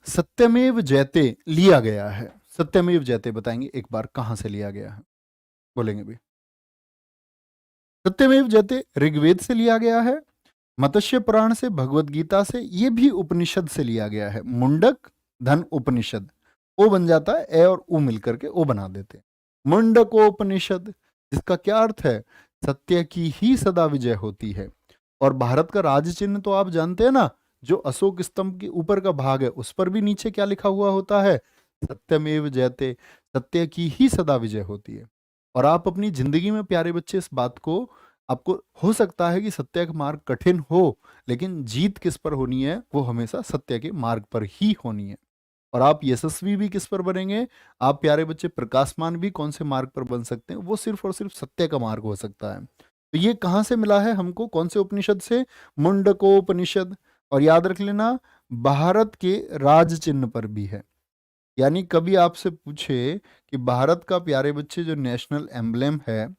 सत्यमेव जयते लिया गया है? सत्यमेव जयते बताएंगे एक बार कहां से लिया गया है? बोलेंगे भी। सत्यमेव जयते ऋग्वेद से लिया गया है, मत्स्य पुराण से, भगवत गीता से, ये भी उपनिषद से लिया गया है। मुंडक धन उपनिषद, ओ बन जाता है, ए और ऊ मिलकर के ओ बना देते हैं, मुंडकोपनिषद, जिसका क्या अर्थ है? सत्य की ही सदा विजय होती है। और भारत का राज चिन्ह तो आप जानते हैं ना, जो अशोक स्तंभ के ऊपर का भाग है उस पर भी नीचे क्या लिखा हुआ होता है? सत्यमेव जयते, सत्य की ही सदा विजय होती है। और आप अपनी जिंदगी में प्यारे बच्चे इस बात को, आपको हो सकता है कि सत्य का मार्ग कठिन हो, लेकिन जीत किस पर होनी है? वो हमेशा सत्य के मार्ग पर ही होनी है। और आप यशस्वी भी किस पर बनेंगे? आप प्यारे बच्चे प्रकाशमान भी कौन से मार्ग पर बन सकते हैं? वो सिर्फ और सिर्फ सत्य का मार्ग हो सकता है। तो ये कहाँ से मिला है हमको? कौन से उपनिषद से? मुंडकोपनिषद। और याद रख लेना, भारत के राज चिन्ह पर भी है। यानी कभी आपसे पूछे कि भारत का प्यारे बच्चे जो नेशनल एम्बलेम है,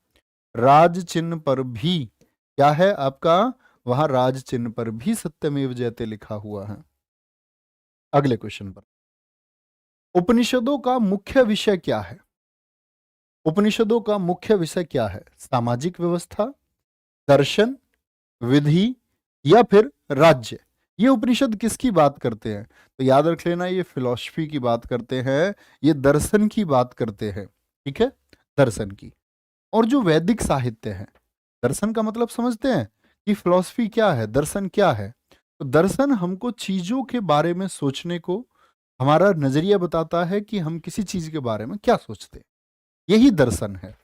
राज चिन्ह पर भी क्या है आपका? वहां राज चिन्ह पर भी सत्यमेव जयते लिखा हुआ है। अगले क्वेश्चन पर, उपनिषदों का मुख्य विषय क्या है? उपनिषदों का मुख्य विषय क्या है? सामाजिक व्यवस्था, दर्शन, विधि, या फिर राज्य? ये उपनिषद किसकी बात करते हैं? तो याद रख लेना, ये फिलॉसफी की बात करते हैं, ये दर्शन की बात करते हैं। ठीक है, दर्शन की। और जो वैदिक साहित्य है, दर्शन का मतलब समझते हैं कि फिलॉसफी क्या है, दर्शन क्या है? तो दर्शन हमको चीजों के बारे में सोचने को, हमारा नजरिया बताता है कि हम किसी चीज के बारे में क्या सोचते हैं, यही दर्शन है।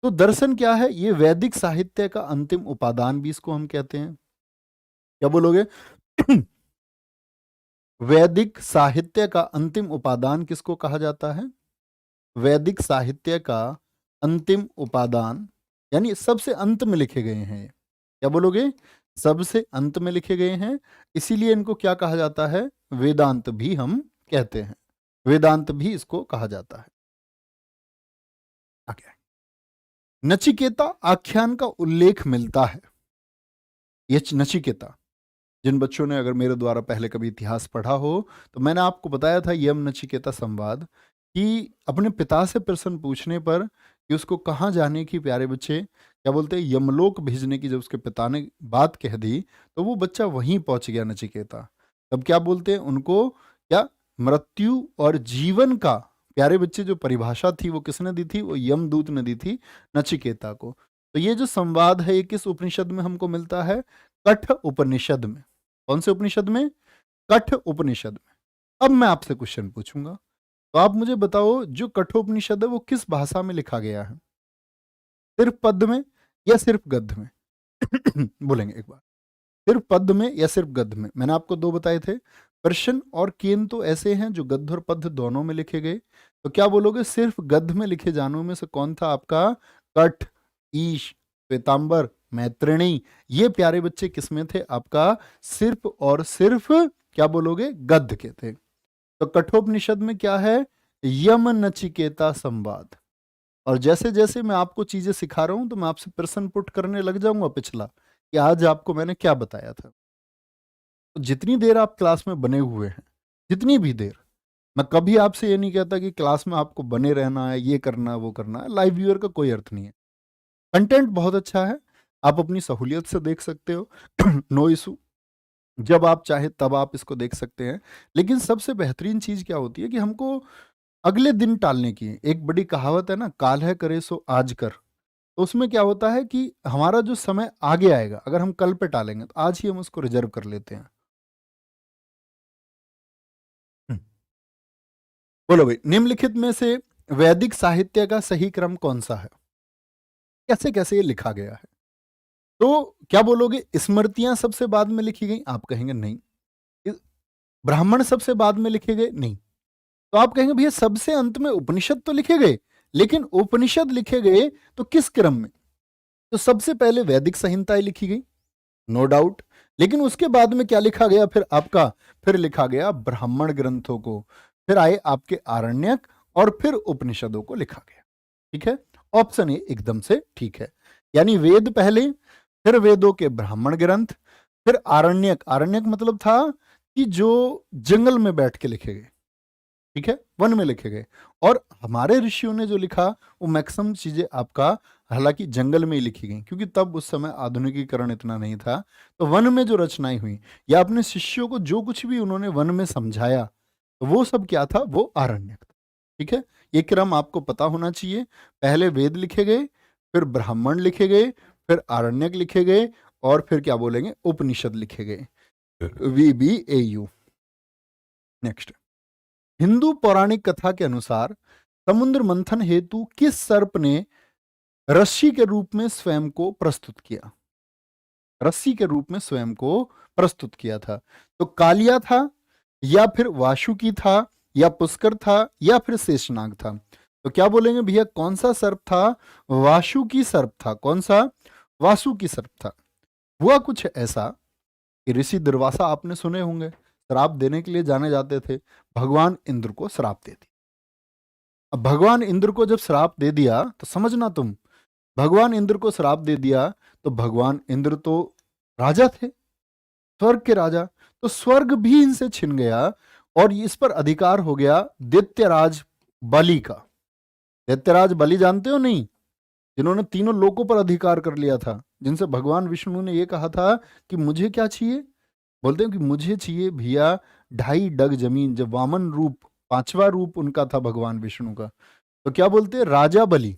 तो दर्शन क्या है? ये वैदिक साहित्य का अंतिम उपादान भी इसको हम कहते हैं। क्या बोलोगे? वैदिक साहित्य का अंतिम उपादान किसको कहा जाता है? वैदिक साहित्य का अंतिम उपादान, यानी सबसे अंत में लिखे गए हैं ये। क्या बोलोगे? सबसे अंत में लिखे गए हैं, इसीलिए इनको क्या कहा जाता है? वेदांत भी हम कहते हैं। वेदांत भी इसको कहा जाता है। आगे, नचिकेता आख्यान का उल्लेख मिलता है। ये नचिकेता, जिन बच्चों ने अगर मेरे द्वारा पहले कभी इतिहास पढ़ा हो, तो मैंने आपको बताया था यम नचिकेता संवाद, कि अपने पिता से प्रश्न पूछने पर कि उसको कहाँ जाने की, प्यारे बच्चे क्या बोलते हैं, यमलोक भेजने की जब उसके पिता ने बात कह दी, तो वो बच्चा वहीं पहुंच गया, नचिकेता। तब क्या बोलते हैं उनको? क्या मृत्यु और जीवन का, प्यारे बच्चे जो परिभाषा थी वो किसने दी थी? वो यमदूत ने दी थी नचिकेता को। तो ये जो संवाद है, ये किस उपनिषद में हमको मिलता है? कठ उपनिषद में। कौन से उपनिषद में? कठ उपनिषद में। अब मैं आपसे क्वेश्चन पूछूंगा, तो आप मुझे बताओ, जो कठोपनिषद है वो किस भाषा में लिखा गया है? सिर्फ पद में या सिर्फ गद्य में? बोलेंगे एक बार, सिर्फ पद में या सिर्फ गद्य में? मैंने आपको दो बताए थे, प्रश्न और केन तो ऐसे हैं जो गद्य और पद्य दोनों में लिखे गए। तो क्या बोलोगे, सिर्फ गद्य में लिखे जानों में से कौन था आपका? कठ, ईश, श्वेतांबर, मैत्रिणी, ये प्यारे बच्चे किसमें थे आपका? सिर्फ और सिर्फ क्या बोलोगे? गद्य के थे। तो कठोपनिषद में क्या है? यम नचिकेता संवाद। और जैसे जैसे मैं आपको चीजें सिखा रहा हूं, तो मैं आपसे प्रश्न पुट करने लग जाऊंगा पिछला, कि आज आपको मैंने क्या बताया था। तो जितनी देर आप क्लास में बने हुए हैं, जितनी भी देर, मैं कभी आपसे ये नहीं कहता कि क्लास में आपको बने रहना है, ये करना है, वो करना है। लाइव व्यूअर का कोई अर्थ नहीं है। कंटेंट बहुत अच्छा है, आप अपनी सहूलियत से देख सकते हो, नो इशू। जब आप चाहे तब आप इसको देख सकते हैं। लेकिन सबसे बेहतरीन चीज क्या होती है कि हमको अगले दिन टालने की है। एक बड़ी कहावत है ना, काल है करे सो आज कर। तो उसमें क्या होता है कि हमारा जो समय आगे आएगा, अगर हम कल पे टालेंगे, तो आज ही हम उसको रिजर्व कर लेते हैं। हम्म, बोलो भाई, निम्नलिखित में से वैदिक साहित्य का सही क्रम कौन सा है? कैसे कैसे ये लिखा गया है? तो क्या बोलोगे, स्मृतियां सबसे बाद में लिखी गई? आप कहेंगे नहीं। इस- ब्राह्मण सबसे बाद में लिखे गए? नहीं। तो आप कहेंगे भैया सबसे अंत में उपनिषद तो लिखे गए, लेकिन उपनिषद लिखे गए तो किस क्रम में? तो सबसे पहले वैदिक संहिताएं लिखी गई, नो डाउट। लेकिन उसके बाद में क्या लिखा गया फिर आपका? फिर लिखा गया ब्राह्मण ग्रंथों को, फिर आए आपके आरण्यक, और फिर उपनिषदों को लिखा गया। ठीक है, ऑप्शन ए एकदम से ठीक है। यानी वेद पहले, फिर वेदों के ब्राह्मण ग्रंथ, फिर आरण्यक। आरण्यक मतलब था कि जो जंगल में बैठ के लिखे गए, ठीक है, वन में लिखे गए। और हमारे ऋषियों ने जो लिखा वो मैक्सिमम चीजें आपका हालांकि जंगल में ही लिखी गई, क्योंकि तब उस समय आधुनिकीकरण इतना नहीं था। तो वन में जो रचनाएं हुई या अपने शिष्यों को जो कुछ भी उन्होंने वन में समझाया, तो वो सब क्या था, वो आरण्यक था। ठीक है, ये क्रम आपको पता होना चाहिए। पहले वेद लिखे गए, फिर ब्राह्मण लिखे गए, फिर आरण्यक लिखे गए, और फिर क्या बोलेंगे, उपनिषद लिखे गए। VBAU। नेक्स्ट, हिंदू पौराणिक कथा के अनुसार समुद्र मंथन हेतु किस सर्प ने रस्सी के रूप में स्वयं को प्रस्तुत किया? रस्सी के रूप में स्वयं को प्रस्तुत किया था। तो कालिया था, या फिर वासुकी था, या पुष्कर था, या फिर शेषनाग था? तो क्या बोलेंगे भैया, कौन सा सर्प था? वासुकी सर्प था। कौन सा? वासुकी सर्प था। हुआ कुछ ऐसा कि ऋषि दुर्वासा आपने सुने होंगे, श्राप देने के लिए जाने जाते थे, भगवान इंद्र को श्राप दे दिया। अब भगवान इंद्र को जब श्राप दे दिया, तो समझना तुम, भगवान इंद्र को श्राप दे दिया, तो भगवान इंद्र तो राजा थे, स्वर्ग के राजा, तो स्वर्ग भी इनसे छिन गया, और इस पर अधिकार हो गया दैत्यराज बलि का। दैत्यराज बलि जानते हो नहीं, जिन्होंने तीनों लोकों पर अधिकार कर लिया था, जिनसे भगवान विष्णु ने यह कहा था कि मुझे क्या चाहिए, बोलते हैं कि मुझे चाहिए भैया 2.5 डग जमीन। जब वामन रूप, 5वां रूप उनका था भगवान विष्णु का, तो क्या बोलते हैं, राजा बलि।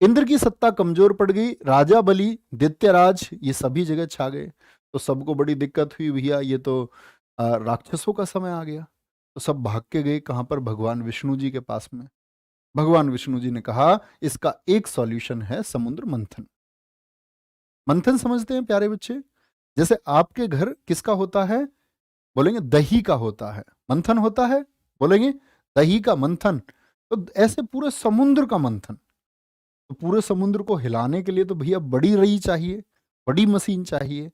इंद्र की सत्ता कमजोर पड़ गई, राजा बलि, दैत्यराज, ये सभी जगह छा गए। तो सबको बड़ी दिक्कत हुई, भैया ये तो राक्षसों का समय आ गया। तो सब भाग के गए कहां पर, भगवान विष्णु जी के पास में। भगवान विष्णु जी ने कहा इसका एक सॉल्यूशन है समुद्र मंथन। मंथन समझते हैं प्यारे बच्चे? जैसे आपके घर किसका होता है, बोलेंगे दही का होता है, मंथन होता है, बोलेंगे दही का मंथन। तो ऐसे पूरे समुद्र का मंथन। तो पूरे समुद्र को हिलाने के लिए तो भैया बड़ी रई चाहिए, बड़ी मशीन चाहिए।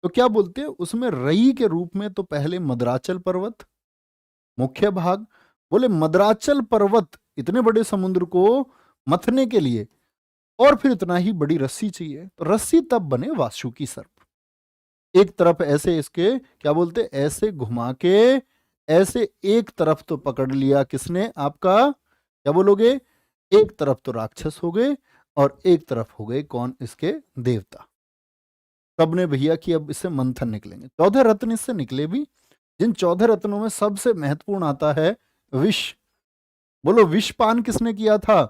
तो क्या बोलते हैं, उसमें रई के रूप में तो पहले मद्राचल पर्वत मुख्य भाग, बोले मद्राचल पर्वत इतने बड़े समुद्र को मथने के लिए, और फिर इतना ही बड़ी रस्सी चाहिए। तो रस्सी तब बने वासुकी सर्प। एक तरफ ऐसे इसके क्या बोलते, ऐसे घुमा के ऐसे एक तरफ तो पकड़ लिया किसने, आपका क्या बोलोगे, एक तरफ तो राक्षस हो गए, और एक तरफ हो गए कौन, इसके देवता। तब ने भैया कि अब इससे मंथन निकलेंगे। 14 रत्न इससे निकले भी, जिन 14 रत्नों में सबसे महत्वपूर्ण आता है विष। बोलो विषपान किसने किया था?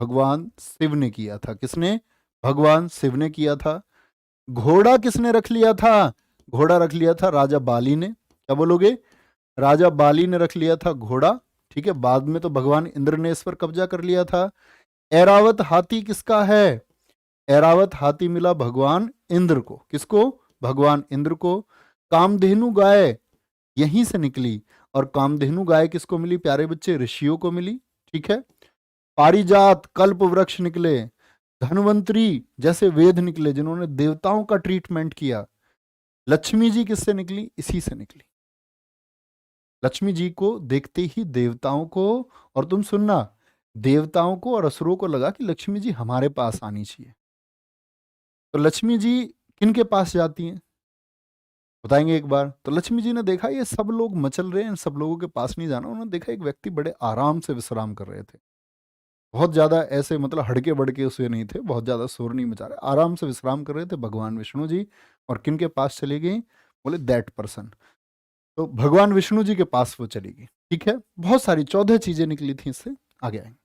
भगवान शिव ने किया था। किसने? भगवान शिव ने किया था। घोड़ा किसने रख लिया था? घोड़ा रख लिया था राजा बाली ने। क्या बोलोगे? राजा बाली ने रख लिया था घोड़ा। ठीक है, बाद में तो भगवान इंद्र ने इस पर कब्जा कर लिया था। ऐरावत हाथी किसका है? ऐरावत हाथी मिला भगवान इंद्र को। किसको? भगवान इंद्र को। कामधेनु गाय यहीं से निकली, और कामधेनु गाय किसको मिली प्यारे बच्चे? ऋषियों को मिली। ठीक है, पारिजात कल्प वृक्ष निकले, धनवंतरी जैसे वेद निकले जिन्होंने देवताओं का ट्रीटमेंट किया। लक्ष्मी जी किससे निकली? इसी से निकली। लक्ष्मी जी को देखते ही देवताओं को, और तुम सुनना, देवताओं को और असुरों को लगा कि लक्ष्मी जी हमारे पास आनी चाहिए। तो लक्ष्मी जी किनके पास जाती हैं, बताएंगे एक बार। तो लक्ष्मी जी ने देखा ये सब लोग मचल रहे हैं, सब लोगों के पास नहीं जाना। उन्होंने देखा एक व्यक्ति बड़े आराम से विश्राम कर रहे थे, बहुत ज्यादा ऐसे मतलब हड़के बड़के उसे नहीं थे, बहुत ज्यादा शोर नहीं मचा रहे, आराम से विश्राम कर रहे थे भगवान विष्णु जी। और किन के पास चली गई? बोले दैट पर्सन। तो भगवान विष्णु जी के पास वो चली गई। ठीक है, बहुत सारी 14 चीजें निकली थी इससे। आगे आएंगे।